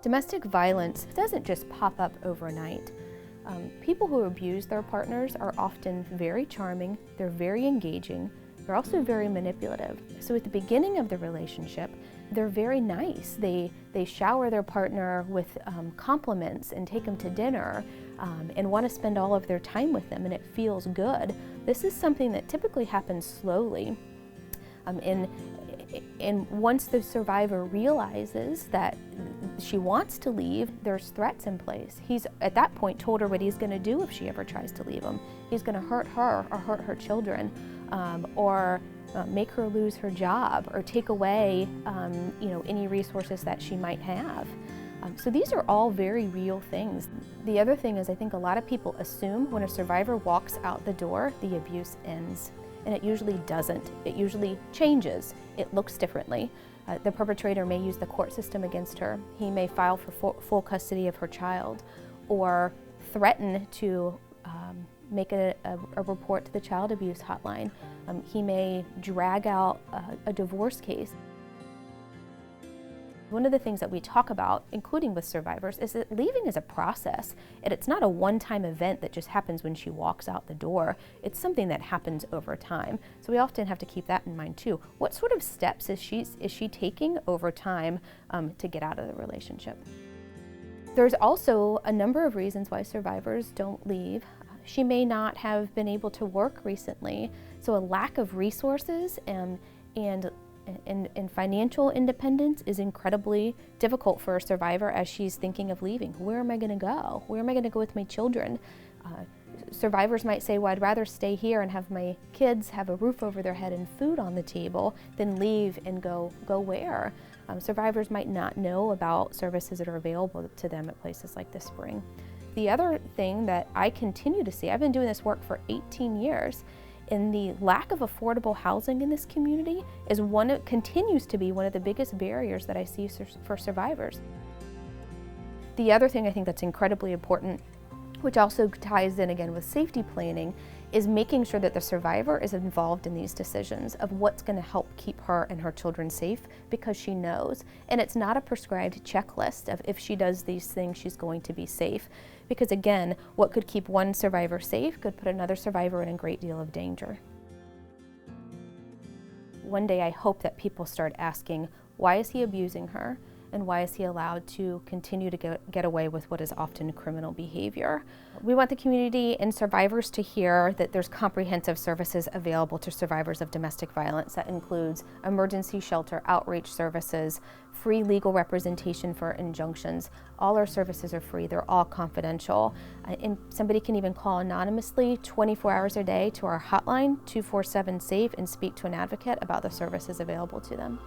Domestic violence doesn't just pop up overnight. People who abuse their partners are often very charming, they're very engaging, they're also very manipulative. So at the beginning of the relationship, they're very nice. They shower their partner with compliments and take them to dinner and want to spend all of their time with them, and it feels good. This is something that typically happens slowly. And once the survivor realizes that she wants to leave, there's threats in place. He's, at that point, told her what he's going to do if she ever tries to leave him. He's going to hurt her or hurt her children, or make her lose her job, or take away any resources that she might have. So these are all very real things. The other thing is, I think a lot of people assume when a survivor walks out the door, the abuse ends. And it usually doesn't. It usually changes. It looks differently. The perpetrator may use the court system against her. He may file for full custody of her child, or threaten to make a report to the child abuse hotline. He may drag out a divorce case. One of the things that we talk about, including with survivors, is that leaving is a process, and it's not a one-time event that just happens when she walks out the door. It's something that happens over time. So we often have to keep that in mind too. What sort of steps is she taking over time to get out of the relationship? There's also a number of reasons why survivors don't leave. She may not have been able to work recently, so a lack of resources and financial independence is incredibly difficult for a survivor as she's thinking of leaving. Where am I going to go? Where am I going to go with my children? Survivors might say, well, I'd rather stay here and have my kids have a roof over their head and food on the table than leave and go where? Survivors might not know about services that are available to them at places like the Spring. The other thing that I continue to see, I've been doing this work for 18 years, and the lack of affordable housing in this community continues to be one of the biggest barriers that I see for survivors. The other thing I think that's incredibly important, which also ties in again with safety planning, is making sure that the survivor is involved in these decisions of what's going to help keep her and her children safe, because she knows. And it's not a prescribed checklist of if she does these things, she's going to be safe. Because again, what could keep one survivor safe could put another survivor in a great deal of danger. One day I hope that people start asking, why is he abusing her? And why is he allowed to continue to get away with what is often criminal behavior? We want the community and survivors to hear that there's comprehensive services available to survivors of domestic violence. That includes emergency shelter, outreach services, free legal representation for injunctions. All our services are free, they're all confidential. And somebody can even call anonymously 24 hours a day to our hotline, 247-SAFE, and speak to an advocate about the services available to them.